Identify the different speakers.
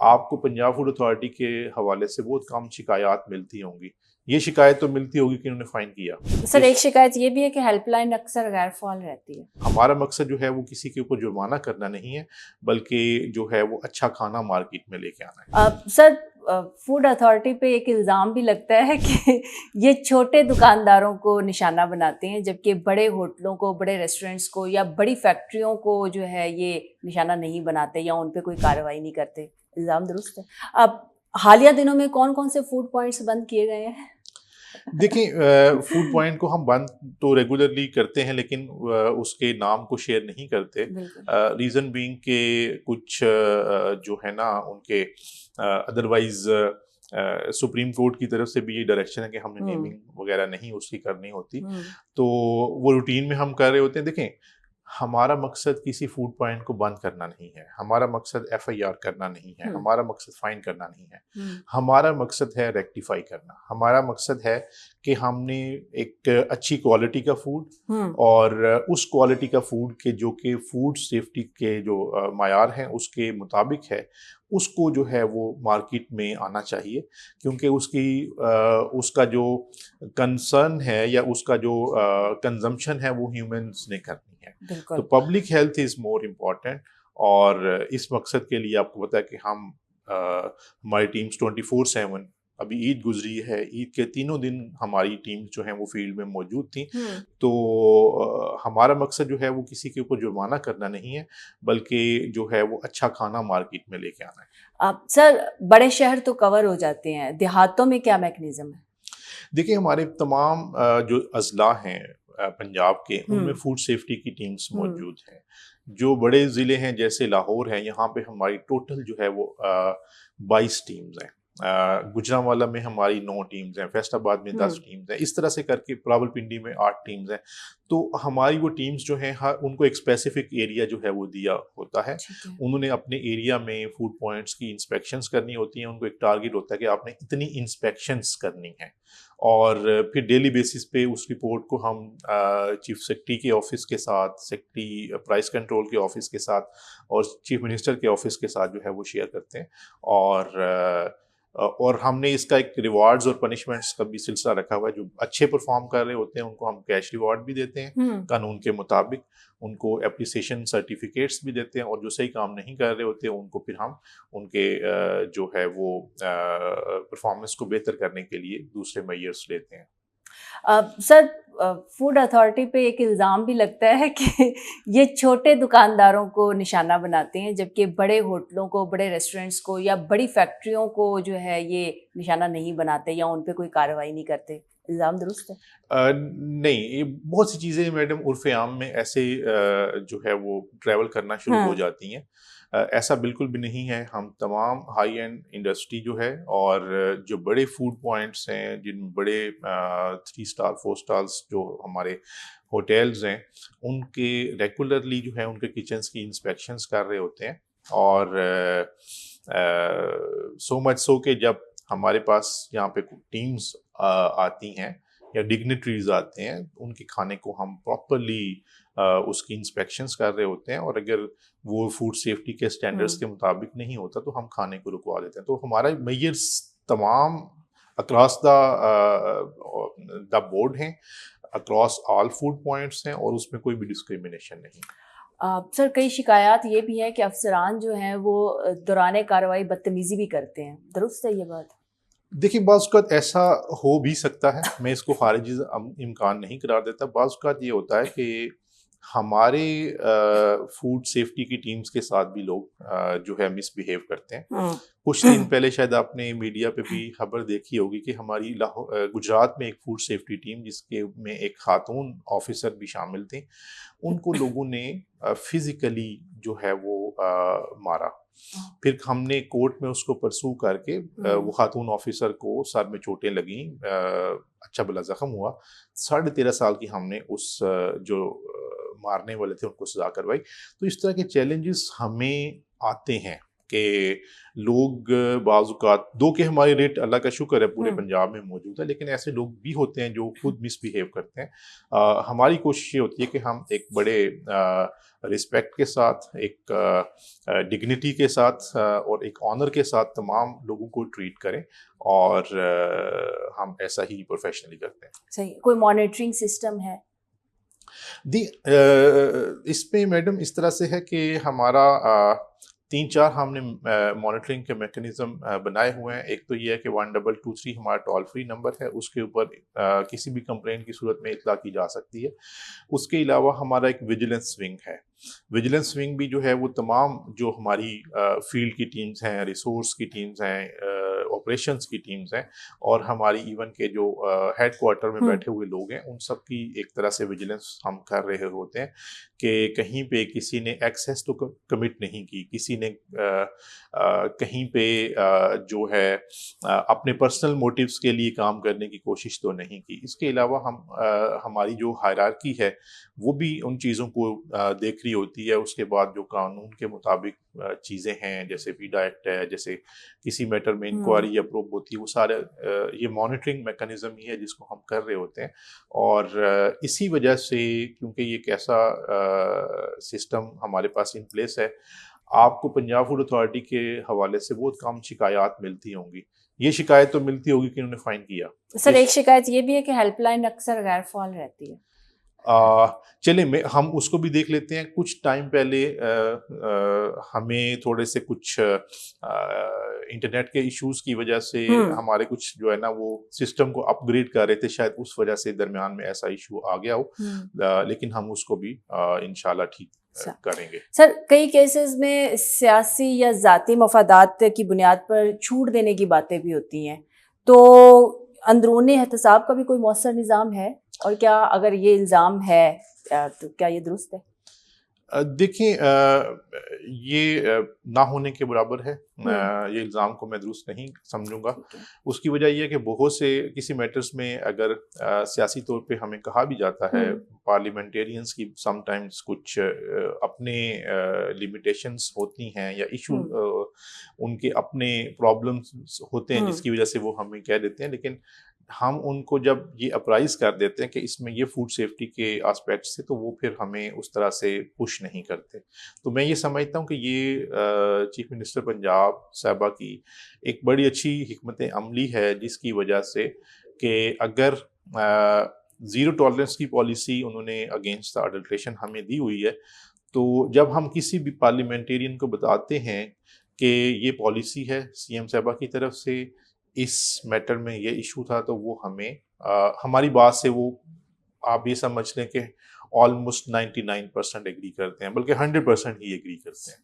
Speaker 1: आपको Punjab food authority के हवाले से बहुत कम शिकायत मिलती होंगी। ये शिकायत तो मिलती होगी कि उन्होंने फ़ाइन किया।
Speaker 2: सर, एक
Speaker 1: इस
Speaker 2: शिकायत ये भी है कि हेल्पलाइन अक्सर गैर फ़ाल रहती है।
Speaker 1: हमारा मकसद जो है वो किसी के ऊपर जुर्माना करना नहीं है, बल्कि जो है वो अच्छा खाना मार्केट में लेके आना है।
Speaker 2: सर, फूड अथॉरिटी पे एक इल्ज़ाम भी लगता है कि ये छोटे दुकानदारों को निशाना बनाते हैं, जबकि बड़े होटलों को, बड़े रेस्टोरेंट्स को या बड़ी फैक्ट्रियों को जो है ये निशाना नहीं बनाते या उन पे कोई कार्रवाई नहीं करते। इल्ज़ाम दुरुस्त है? अब हालिया दिनों में कौन-कौन से फूड पॉइंट्स बंद किए गए हैं?
Speaker 1: देखिए फूड पॉइंट को हम बंद तो रेगुलरली करते हैं, लेकिन उसके नाम को शेयर नहीं करते।
Speaker 2: बिल्कुल।
Speaker 1: रीज़न बीइंग के कुछ जो है ना उनके अदरवाइज़ सुप्रीम कोर्ट की तरफ से भी ये डायरेक्शन है कि हमने
Speaker 2: हुँ,
Speaker 1: नेमिंग वगैरह नहीं उसकी करनी होती।
Speaker 2: हुँ,
Speaker 1: तो वो रूटीन में हम कर रहे होते हैं। देखें, हमारा मकसद किसी फूड पॉइंट को बंद करना नहीं है, हमारा मकसद एफआईआर करना नहीं है,
Speaker 2: हुँ,
Speaker 1: हमारा मकसद फाइन करना नहीं है।
Speaker 2: हुँ,
Speaker 1: हमारा मकसद है रेक्टिफाई करना। हमारा मकसद है कि हमने एक अच्छी क्वालिटी का फूड
Speaker 2: हुँ,
Speaker 1: और उस क्वालिटी का फूड के जो कि फूड सेफ्टी के जो मायार हैं उसके मुताबिक है, उसको जो है वो मार्केट में आना चाहिए। क्योंकि उसका जो कंसर्न है या उसका जो कंजम्पशन है वो ह्यूमंस ने करनी है। तो
Speaker 2: बिल्कुल।
Speaker 1: Public health is more important. और इस मकसद के लिए आपको पता है कि हमारी टीम्स 24/7, अभी ईद गुजरी है, ईद के तीनों दिन हमारी टीम जो है वो फील्ड में मौजूद थी।
Speaker 2: हुँ।
Speaker 1: तो हमारा मकसद जो है वो किसी के ऊपर जुर्माना करना नहीं है, बल्कि जो है वो अच्छा खाना मार्केट में लेके आना है।
Speaker 2: सर, बड़े शहर तो कवर हो जाते हैं, देहातों में क्या मैकेनिज़्म है?
Speaker 1: देखिए, हमारे तमाम जो अज़ला हैं पंजाब के,
Speaker 2: हुँ,
Speaker 1: उनमें फूड सेफ्टी की टीम्स
Speaker 2: हुँ,
Speaker 1: मौजूद हैं। जो बड़े ज़िले हैं जैसे लाहौर है, यहाँ पे हमारी टोटल जो है वो 22 टीम्स हैं। गुजरांवाला में हमारी 9 टीम्स हैं, फैसलाबाद में 10
Speaker 2: हुँ,
Speaker 1: टीम्स हैं, इस तरह से करके रावलपिंडी में 8 टीम्स हैं। तो हमारी वो टीम्स जो हैं, हर उनको एक स्पेसिफ़िक एरिया जो है वो दिया होता है।
Speaker 2: ठीक है।
Speaker 1: उन्होंने अपने एरिया में फूड पॉइंट्स की इंस्पेक्शंस करनी होती हैं, उनको एक टारगेट होता है कि आपने इतनी इंस्पेक्शंस करनी है। और फिर डेली बेसिस पे उस रिपोर्ट को हम चीफ सेक्रेटरी के ऑफिस के साथ, सेक्रेटरी प्राइस कंट्रोल के ऑफिस के साथ और चीफ मिनिस्टर के ऑफिस के साथ जो है वो शेयर करते हैं। और हमने इसका एक रिवार्ड्स और पनिशमेंट्स का भी सिलसिला रखा हुआ है। जो अच्छे परफॉर्म कर रहे होते हैं उनको हम कैश रिवार्ड भी देते हैं
Speaker 2: हुँ।
Speaker 1: कानून के मुताबिक, उनको एप्रिसिएशन सर्टिफिकेट्स भी देते हैं, और जो सही काम नहीं कर रहे होते उनको फिर हम उनके जो है वो परफॉर्मेंस को बेहतर करने के लिए दूसरे मेजर्स लेते हैं।
Speaker 2: सर, फूड अथॉरिटी पे एक इल्ज़ाम भी लगता है कि ये छोटे दुकानदारों को निशाना बनाते हैं, जबकि बड़े होटलों को, बड़े रेस्टोरेंट्स को या बड़ी फैक्ट्रियों को जो है ये निशाना नहीं बनाते या उन पे कोई कार्रवाई नहीं करते। इल्ज़ाम दुरुस्त है?
Speaker 1: नहीं, ये बहुत सी चीज़ें मैडम उर्फ़ आम में ऐसे जो है वो ट्रैवल करना शुरू हो
Speaker 2: हाँ,
Speaker 1: जाती हैं। ऐसा बिल्कुल भी नहीं है। हम तमाम हाई एंड इंडस्ट्री जो है और जो बड़े फूड पॉइंट्स हैं, जिन बड़े 3 स्टार 4 स्टार्स जो हमारे होटल्स हैं, उनके रेगुलरली जो है उनके किचन्स की इंस्पेक्शंस कर रहे होते हैं। और सो मच सो कि जब हमारे पास यहाँ पे टीम्स आती हैं या डिग्निटरीज आते हैं, उनके खाने को हम प्रॉपरली उसकी इंस्पेक्शंस कर रहे होते हैं, और अगर वो फूड सेफ्टी के स्टैंडर्ड्स
Speaker 2: हुँ।
Speaker 1: के मुताबिक नहीं होता तो हम खाने को रुकवा देते हैं। तो हमारा मेजर्स तमाम अक्रॉस द बोर्ड हैं, अक्रॉस ऑल फूड पॉइंट्स हैं, और उसमें कोई भी डिस्क्रिमिनेशन नहीं।
Speaker 2: सर, कई शिकायत ये भी हैं कि अफ़सरान जो हैं वो दौरान कार्रवाई बदतमीज़ी भी करते हैं। दुरुस्त है ये बात?
Speaker 1: देखिए, बाज़ औक़ात ऐसा हो भी सकता है, मैं इसको ख़ारिज इम्कान नहीं करार देता। बाज़ औक़ात ये होता है कि हमारे फूड सेफ्टी की टीम्स के साथ भी लोग जो है मिसबिहेव करते हैं।
Speaker 2: हुँ।
Speaker 1: कुछ दिन पहले शायद आपने मीडिया पे भी खबर देखी होगी कि हमारी गुजरात में एक फूड सेफ्टी टीम, जिसके में एक खातून ऑफ़िसर भी शामिल थीं, उनको लोगों ने फ़िज़िकली जो है वो मारा। फिर हमने कोर्ट में उसको परसू करके वो
Speaker 2: हुँ।
Speaker 1: खातून ऑफिसर को सर में चोटें लगीं, अच्छा भला ज़ख्म हुआ। 13.5 साल की हमने उस जो मारने वाले थे उनको सज़ा करवाई। तो इस तरह के चैलेंजेस हमें आते हैं कि लोग बाज़-औक़ात दो कि हमारी रेट अल्लाह का शुक्र है पूरे
Speaker 2: हुँ।
Speaker 1: पंजाब में मौजूद है, लेकिन ऐसे लोग भी होते हैं जो खुद मिसबिहेव करते हैं। हमारी कोशिश ये होती है कि हम एक बड़े रिस्पेक्ट के साथ, एक डिग्निटी के साथ और एक ऑनर के साथ तमाम लोगों को ट्रीट करें और हम ऐसा ही प्रोफेशनली करते हैं।
Speaker 2: सही। कोई मॉनिटरिंग सिस्टम है?
Speaker 1: इसमें मैडम इस तरह से है कि हमारा 3-4 हमने मॉनिटरिंग के मैकेनिज़्म बनाए हुए हैं। एक तो ये है कि 1223 हमारा टोल फ्री नंबर है, उसके ऊपर किसी भी कंप्लेंट की सूरत में इत्तला की जा सकती है। उसके अलावा हमारा एक विजिलेंस विंग है। विजिलेंस विंग भी जो है वो तमाम जो हमारी फील्ड की टीम्स हैं, रिसोर्स की टीम्स हैं, ऑपरेशंस की टीम्स हैं और हमारी इवन के जो हेडक्वार्टर में
Speaker 2: हुँ।
Speaker 1: बैठे हुए लोग हैं, उन सब की एक तरह से विजिलेंस हम कर रहे होते हैं कि कहीं पे किसी ने एक्सेस तो कमिट नहीं की, किसी ने कहीं पे जो है अपने पर्सनल मोटिव्स के लिए काम करने की कोशिश तो नहीं की। इसके अलावा हमारी जो हायरार्की है वो भी उन चीज़ों को देख रही होती है। उसके बाद जो कानून के मुताबिक चीज़ें हैं, जैसे पीडा एक्ट है, जैसे किसी मैटर में
Speaker 2: हुँ।
Speaker 1: इंक्वायरी या प्रोब होती है, वो सारे ये मॉनिटरिंग मैकेनिज़्म ही है जिसको हम कर रहे होते हैं। और इसी वजह से क्योंकि ये एक ऐसा सिस्टम हमारे पास इन प्लेस है, आपको पंजाब फूड अथॉरिटी के हवाले से बहुत कम शिकायत मिलती होंगी। ये शिकायत तो मिलती होगी कि उन्होंने फ़ाइन किया।
Speaker 2: सर,
Speaker 1: ये
Speaker 2: एक शिकायत ये भी है कि हेल्पलाइन अक्सर गैर फ़ाल रहती है।
Speaker 1: चलिए हम उसको भी देख लेते हैं। कुछ टाइम पहले हमें थोड़े से कुछ इंटरनेट के इश्यूज़ की वजह से
Speaker 2: हुँ।
Speaker 1: हमारे कुछ जो है ना वो सिस्टम को अपग्रेड कर रहे थे, शायद उस वजह से दरमियान में ऐसा इश्यू आ गया हो।
Speaker 2: हुँ।
Speaker 1: लेकिन हम उसको भी इंशाल्लाह ठीक
Speaker 2: अच्छा।
Speaker 1: करेंगे।
Speaker 2: सर, कई केसेस में सियासी या ज़ाती मफादात की बुनियाद पर छूट देने की बातें भी होती हैं। तो अंदरूनी एहतसाब का भी कोई मौसर निज़ाम है? और क्या अगर ये इल्ज़ाम है तो क्या ये दुरुस्त है?
Speaker 1: देखिए ये ना होने के बराबर है।
Speaker 2: हुँ।
Speaker 1: ये इल्ज़ाम को मैं दुरुस्त नहीं समझूँगा।
Speaker 2: ठीक है।
Speaker 1: उसकी वजह ये है कि बहुत से किसी मैटर्स में अगर सियासी तौर पे हमें कहा भी जाता है,
Speaker 2: हुँ।
Speaker 1: पार्लियामेंटेरियंस की समटाइम्स कुछ अपने लिमिटेशंस होती हैं या इशू
Speaker 2: हुँ।
Speaker 1: उनके अपने प्रॉब्लम्स होते हैं
Speaker 2: हुँ।
Speaker 1: जिसकी वजह से वो हमें कह देते हैं। लेकिन हम उनको जब ये अप्राइज़ कर देते हैं कि इसमें ये फूड सेफ्टी के एस्पेक्ट्स थे, तो वो फिर हमें उस तरह से पुश नहीं करते। तो मैं ये समझता हूँ कि ये चीफ मिनिस्टर पंजाब साहिबा की एक बड़ी अच्छी हिकमत अमली है, जिसकी वजह से कि अगर ज़ीरो टॉलरेंस की पॉलिसी उन्होंने अगेंस्ट द अडल्ट्रेशन हमें दी हुई है, तो जब हम किसी भी पार्लियामेंटेरियन को बताते हैं कि ये पॉलिसी है सीएम साहिबा की तरफ से, इस मैटर में ये इशू था, तो वो हमें हमारी बात से वो आप ये समझ लें कि ऑलमोस्ट 99% एग्री करते हैं, बल्कि 100% ही एग्री करते हैं।